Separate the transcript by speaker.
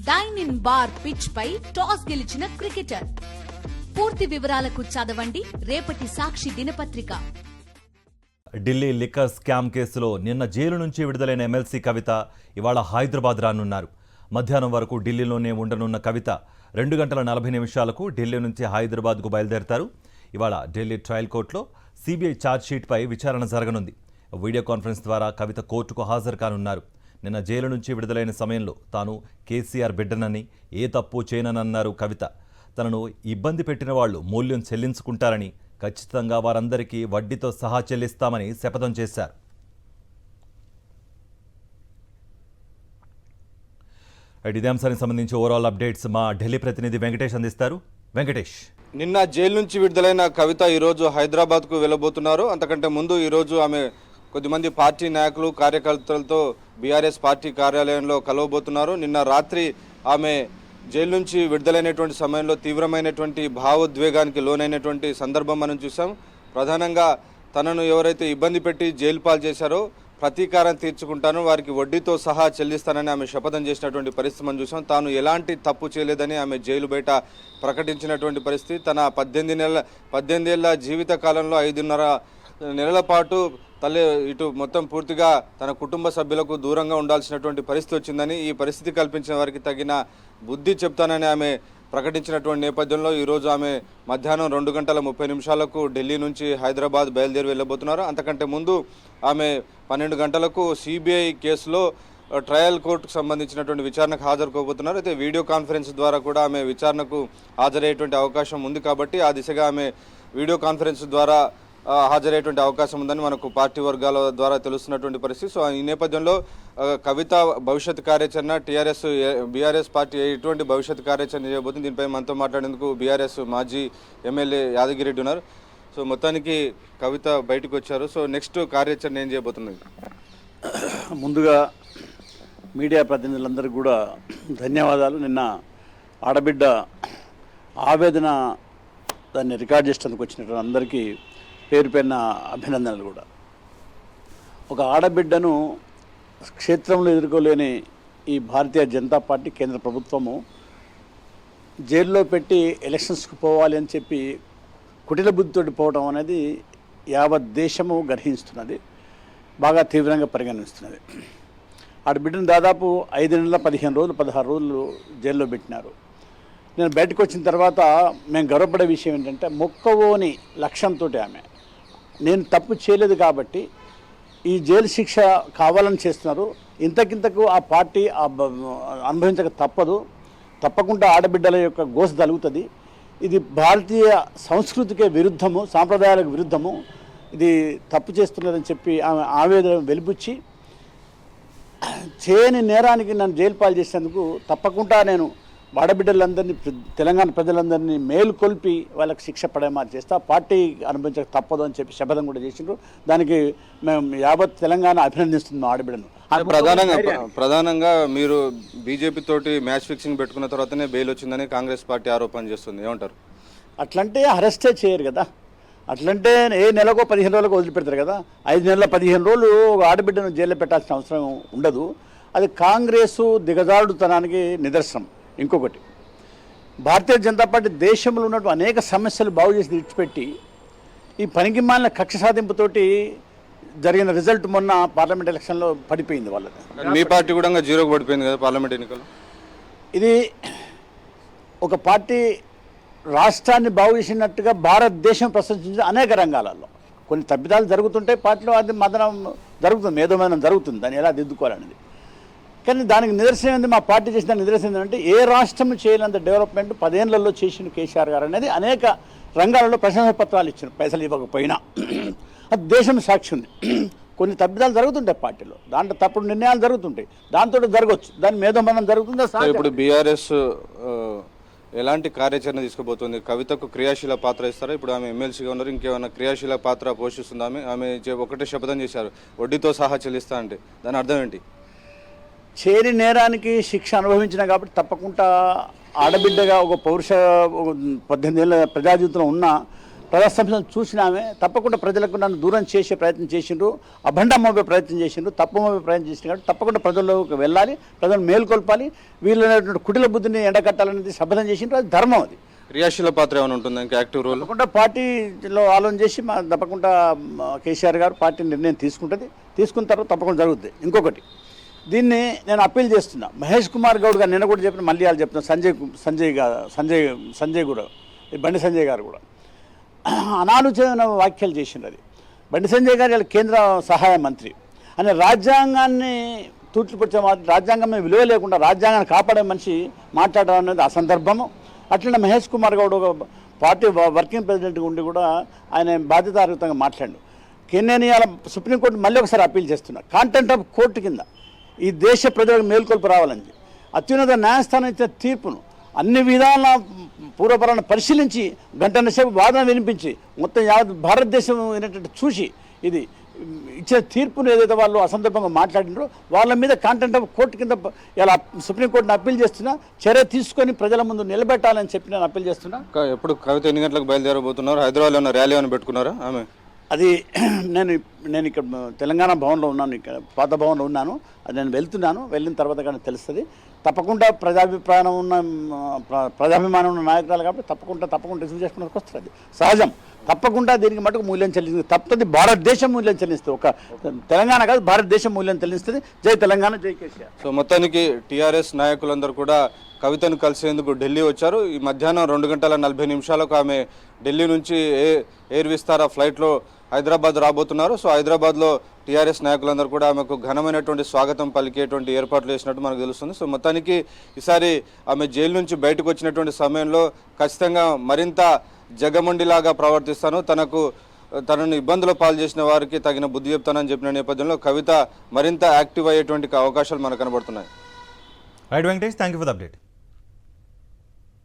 Speaker 1: Dyne ఇన్ బార్ pitch పై టాస్ గెలిచిన క్రికెటర్. పూర్తి వివరాలకు చదవండి రేపటి సాక్షి దినపత్రిక.
Speaker 2: ఢిల్లీ లిక్కర్ స్కామ్ కేసులో నిన్న జైలు నుంచి విడుదలైన ఎమ్మెల్సీ కవిత ఇవాళ హైదరాబాద్ రానున్నారు. మధ్యాహ్నం వరకు ఢిల్లీలోనే ఉండనున్న కవిత 2 గంటల 40 నిమిషాలకు ఢిల్లీ నుంచి హైదరాబాద్కు బయలుదేరతారు. ఇవాళ ఢిల్లీ ట్రయల్ కోర్టులో సిబిఐ ఛార్జ్షీట్పై విచారణ జరగనుంది. వీడియో కాన్ఫరెన్స్ ద్వారా కవిత కోర్టుకు హాజరు కానున్నారు. నిన్న జైలు నుంచి విడుదలైన సమయంలో తాను కేసీఆర్ బిడ్డనని, ఏ తప్పు చేయనన్నారు కవిత. తనను ఇబ్బంది పెట్టిన వాళ్లు మూల్యం చెల్లించుకుంటారని, ఖచ్చితంగా వారందరికీ వడ్డీతో సహా చెల్లిస్తామని శపథం చేశారు. ఇదే అంశానికి సంబంధించి ఓవరాల్ అప్డేట్స్ మా ఢిల్లీ ప్రతినిధి వెంకటేష్ అందిస్తారు. వెంకటేష్,
Speaker 3: నిన్న జైలు నుంచి విడుదలైన కవిత ఈరోజు హైదరాబాద్కు వెళ్ళబోతున్నారు. అంతకంటే ముందు ఈరోజు ఆమె కొద్దిమంది పార్టీ నాయకులు, కార్యకర్తలతో బీఆర్ఎస్ పార్టీ కార్యాలయంలో కలవబోతున్నారు. నిన్న రాత్రి ఆమె జైలు నుంచి విడుదలైనటువంటి సమయంలో తీవ్రమైనటువంటి భావోద్వేగానికి లోనైనటువంటి సందర్భం మనం చూసాం. ప్రధానంగా తనను ఎవరైతే ఇబ్బంది పెట్టి జైలు పాలు చేశారో ప్రతీకారం తీర్చుకుంటాను, వారికి వడ్డీతో సహా చెల్లిస్తానని ఆమె శపథం చేసినటువంటి పరిస్థితి మనం చూసాం. తాను ఎలాంటి తప్పు చేయలేదని ఆమె జైలు బయట ప్రకటించినటువంటి పరిస్థితి. తన 18 ఏళ్ల జీవిత కాలంలో 5.5 నెలల పాటు తల్లి ఇటు మొత్తం పూర్తిగా తన కుటుంబ సభ్యులకు దూరంగా ఉండాల్సినటువంటి పరిస్థితి వచ్చిందని, ఈ పరిస్థితి కల్పించిన వారికి తగిన బుద్ధి చెప్తానని ఆమె ప్రకటించినటువంటి నేపథ్యంలో ఈరోజు ఆమె మధ్యాహ్నం 2 గంటల 30 నిమిషాలకు ఢిల్లీ నుంచి హైదరాబాద్ బయలుదేరి వెళ్ళబోతున్నారు. అంతకంటే ముందు ఆమె 12 గంటలకు సిబిఐ కేసులో ట్రయల్ కోర్టుకు సంబంధించినటువంటి విచారణకు హాజరు కాబోతున్నారు. అయితే వీడియో కాన్ఫరెన్స్ ద్వారా కూడా ఆమె విచారణకు హాజరయ్యేటువంటి అవకాశం ఉంది కాబట్టి ఆ దిశగా ఆమె వీడియో కాన్ఫరెన్స్ ద్వారా హాజరయ్యేటువంటి అవకాశం ఉందని మనకు పార్టీ వర్గాల ద్వారా తెలుస్తున్నటువంటి పరిస్థితి. సో ఈ నేపథ్యంలో కవిత భవిష్యత్ కార్యాచరణ, బీఆర్ఎస్ పార్టీ ఎటువంటి భవిష్యత్ కార్యాచరణ చేయబోతుంది, దీనిపై మనతో మాట్లాడేందుకు బీఆర్ఎస్ మాజీ ఎమ్మెల్యే యాదగిరెడ్డి ఉన్నారు. సో మొత్తానికి కవిత బయటకు వచ్చారు. సో నెక్స్ట్ కార్యాచరణ ఏం చేయబోతుంది?
Speaker 4: ముందుగా మీడియా ప్రతినిధులందరికీ కూడా ధన్యవాదాలు. నిన్న ఆడబిడ్డ ఆవేదన దాన్ని రికార్డ్ చేసేందుకు వచ్చినటువంటి అందరికీ పేరు పేరున అభినందనలు. కూడా ఒక ఆడబిడ్డను క్షేత్రంలో ఎదుర్కోలేని ఈ భారతీయ జనతా పార్టీ కేంద్ర ప్రభుత్వము జైల్లో పెట్టి ఎలక్షన్స్కి పోవాలి అని చెప్పి కుటిల బుద్ధితోటి పోవడం అనేది యావత్ దేశము గర్హిస్తున్నది, బాగా తీవ్రంగా పరిగణిస్తున్నది. ఆడబిడ్డను దాదాపు 5 నెలల 15 రోజులు 16 రోజులు జైల్లో పెట్టినారు. నేను బయటకు వచ్చిన తర్వాత మేము గర్వపడే విషయం ఏంటంటే, మొక్కవోని లక్ష్యంతో ఆమె నేను తప్పు చేయలేదు కాబట్టి ఈ జైలు శిక్ష కావాలని చేస్తున్నారు, ఇంతకింతకు ఆ పార్టీ అనుభవించక తప్పదు, తప్పకుండా ఆడబిడ్డల యొక్క గోస తలుగుతుంది, ఇది భారతీయ సంస్కృతికే విరుద్ధము, సాంప్రదాయాలకు విరుద్ధము, ఇది తప్పు చేస్తున్నదని చెప్పి ఆమె ఆవేదన వెలిబుచ్చి చేయని నేరానికి నన్ను జైలు పాలు చేసేందుకు తప్పకుండా నేను ఆడబిడ్డలందరినీ, తెలంగాణ ప్రజలందరినీ మేలుకొల్పి వాళ్ళకి శిక్ష పడేమారి చేస్తా, పార్టీ అనుభవించక తప్పదు అని చెప్పి శపథం కూడా చేసిండ్రు. దానికి మేము యావత్ తెలంగాణ అభినందిస్తున్నాం ఆడబిడ్డను.
Speaker 3: ప్రధానంగా మీరు బీజేపీ తోటి మ్యాచ్ ఫిక్సింగ్ పెట్టుకున్న తర్వాతనే బెయిల్ వచ్చిందని కాంగ్రెస్ పార్టీ ఆరోపణ చేస్తుంది, ఏమంటారు?
Speaker 4: అట్లంటే అరెస్టే చేయరు కదా, అట్లంటే ఏ నెలకో 15 రోజులకు వదిలిపెడతారు కదా. 5 నెలల 15 రోజులు ఒక ఆడబిడ్డను జైల్లో పెట్టాల్సిన అవసరం ఉండదు. అది కాంగ్రెసు దిగజారుడుతనానికి నిదర్శనం. ఇంకొకటి, భారతీయ జనతా పార్టీ దేశంలో ఉన్నట్టు అనేక సమస్యలు బాగు చేసి విడిచిపెట్టి ఈ పనికిమాలిన కక్ష సాధింపుతోటి జరిగిన రిజల్ట్ మొన్న పార్లమెంట్ ఎలక్షన్లో పడిపోయింది వాళ్ళది.
Speaker 3: మీ పార్టీ కూడా 0కి పడిపోయింది కదా పార్లమెంట్ ఎన్నికలు. ఇది
Speaker 4: ఒక పార్టీ రాష్ట్రాన్ని బాగు చేసినట్టుగా భారతదేశం ప్రశంసించిన అనేక రంగాలలో కొన్ని తప్పిదాలు జరుగుతుంటాయి, పార్టీలో అది మదనం జరుగుతుంది, మేధోమదనం జరుగుతుంది, దాన్ని ఎలా దిద్దుకోవాలనేది. కానీ దానికి నిదర్శనం ఏంది, మా పార్టీ చేసిన నిదర్శనం ఏంటంటే, ఏ రాష్ట్రం చేయలేంత డెవలప్మెంట్ 10 ఏళ్లలో చేసిన కేసీఆర్ గారు అనేది అనేక రంగాలలో ప్రశంసా పత్రాలు ఇచ్చారు, పైసలు ఇవ్వకపోయినా. అది దేశం సాక్షి ఉంది. కొన్ని తప్పిదాలు జరుగుతుంటాయి పార్టీలో, దాంట్లో తప్పుడు నిర్ణయాలు జరుగుతుంటాయి, దాంతో జరగవచ్చు, దాని మేధోమదనం జరుగుతుంది.
Speaker 3: ఇప్పుడు బీఆర్ఎస్ ఎలాంటి కార్యాచరణ తీసుకోబోతుంది? కవితకు క్రియాశీల పాత్ర ఇస్తారా? ఇప్పుడు ఆమె ఎమ్మెల్సీగా ఉన్నారు, ఇంకేమైనా క్రియాశీల పాత్ర పోషిస్తుంది? ఆమె ఒకటే శపథం చేశారు, వడ్డీతో సహా చెల్లిస్తా అంటే, దాని అర్థం ఏంటి?
Speaker 4: చేరి నేరానికి శిక్ష అనుభవించిన కాబట్టి తప్పకుండా ఆడబిడ్డగా ఒక 18 ఏళ్ళ ప్రజా జీవితంలో ఉన్న ప్రజా సమస్యలను చూసినామే తప్పకుండా ప్రజలకు నన్ను దూరం చేసే ప్రయత్నం చేసిండ్రు, అభండం మోపే ప్రయత్నం చేసిండ్రు, తప్పు మోపే ప్రయత్నం చేసిండ్రు. కాబట్టి తప్పకుండా ప్రజల్లోకి వెళ్ళాలి, ప్రజలు మేల్కొల్పాలి, వీళ్ళైనటువంటి కుటిల బుద్ధిని ఎండకట్టాలనేది శపథం చేసిండ్రు. అది ధర్మం. అది
Speaker 3: క్రియాశీల పాత్ర ఏమైనా ఉంటుంది ఇంకా యాక్టివ్ రోల్?
Speaker 4: తప్పకుండా పార్టీలో ఆలోచన చేసి తప్పకుండా కేసీఆర్ గారు పార్టీ నిర్ణయం తీసుకుంటుంది. తీసుకున్న తర్వాత తప్పకుండా జరుగుతుంది. ఇంకొకటి దీన్ని నేను అప్పీల్ చేస్తున్నా, మహేష్ కుమార్ గౌడ్ గారు నిన్న కూడా చెప్పిన, మళ్ళీ వాళ్ళు చెప్తున్నా, సంజయ్ కూడా, బండి సంజయ్ గారు కూడా అనాలోచన వ్యాఖ్యలు చేసిండ్రు. అది బండి సంజయ్ గారు వీళ్ళ కేంద్ర సహాయ మంత్రి అని రాజ్యాంగాన్ని తూట్లుపరిచే రాజ్యాంగం విలువ లేకుండా రాజ్యాంగాన్ని కాపాడే మనిషి మాట్లాడడం అనేది అసందర్భము. అట్లనే మహేష్ కుమార్ గౌడ్ ఒక పార్టీ వర్కింగ్ ప్రెసిడెంట్గా ఉండి కూడా ఆయన బాధ్యతారహితంగా మాట్లాడు. నేను ఇవాళ సుప్రీంకోర్టు మళ్ళీ ఒకసారి అప్పీల్ చేస్తున్నా, కాంటెంట్ ఆఫ్ కోర్టు కింద ఈ దేశ ప్రజలకు మేల్కొల్పు రావాలని అత్యున్నత న్యాయస్థానం ఇచ్చిన తీర్పును అన్ని విధాల పూర్వపరాలను పరిశీలించి గంటన్న సేపు వాదన వినిపించి మొత్తం యావత్ భారతదేశం అయినట్టు చూసి ఇది ఇచ్చిన తీర్పును ఏదైతే వాళ్ళు అసందర్భంగా మాట్లాడినారో వాళ్ళ మీద కాంటెంట్ ఆఫ్ కోర్టు కింద ఇలా సుప్రీంకోర్టుని అప్పీల్ చేస్తున్నా, చర్య తీసుకొని ప్రజల ముందు నిలబెట్టాలని చెప్పి నేను అప్పీల్ చేస్తున్నా.
Speaker 3: ఎప్పుడు కవిత ఎన్ని గంటలకు బయలుదేరబోతున్నారు? హైదరాబాద్లో ఉన్న ర్యాలీ ఏమైనా పెట్టుకున్నారా ఆమె?
Speaker 4: అది నేను ఇక్కడ తెలంగాణ భవన్లో ఉన్నాను, ఇక్కడ పాత భవన్లో ఉన్నాను. అది నేను వెళ్తున్నాను, వెళ్ళిన తర్వాత కానీ తెలుస్తుంది. తప్పకుండా ప్రజాభిమానం ఉన్న నాయకురాలు కాబట్టి తప్పకుండా రిసీవ్ చేసుకున్నది వస్తుంది. అది సహజం. తప్పకుండా దీనికి మటుకు మూల్యం చెల్లిస్తుంది. తప్పది భారతదేశం మూల్యం చెల్లిస్తుంది. ఒక తెలంగాణ కాదు, భారతదేశం మూల్యం చెల్లిస్తుంది. జై తెలంగాణ, జై కేసీఆర్.
Speaker 3: సో మొత్తానికి టీఆర్ఎస్ నాయకులందరూ కూడా కవితను కలిసేందుకు ఢిల్లీ వచ్చారు. ఈ మధ్యాహ్నం 2:40 ఆమె ఢిల్లీ నుంచి ఎయిర్ విస్తారా ఫ్లైట్లో హైదరాబాద్ రాబోతున్నారు. సో హైదరాబాద్లో టీఆర్ఎస్ నాయకులందరూ కూడా ఆమెకు ఘనమైనటువంటి స్వాగతం పలికేటువంటి ఏర్పాట్లు చేసినట్టు మనకు తెలుస్తుంది. సో మొత్తానికి ఈసారి ఆమె జైలు నుంచి బయటకు వచ్చినటువంటి సమయంలో ఖచ్చితంగా మరింత జగమండిలాగా ప్రవర్తిస్తాను, తనను ఇబ్బందుల పాలు చేసిన వారికి తగిన బుద్ధి చెప్తానని చెప్పిన నేపథ్యంలో కవిత మరింత యాక్టివ్ అయ్యేటువంటి అవకాశాలు మనకు కనబడుతున్నాయి.
Speaker 2: Right Venkatesh, thank you for the update.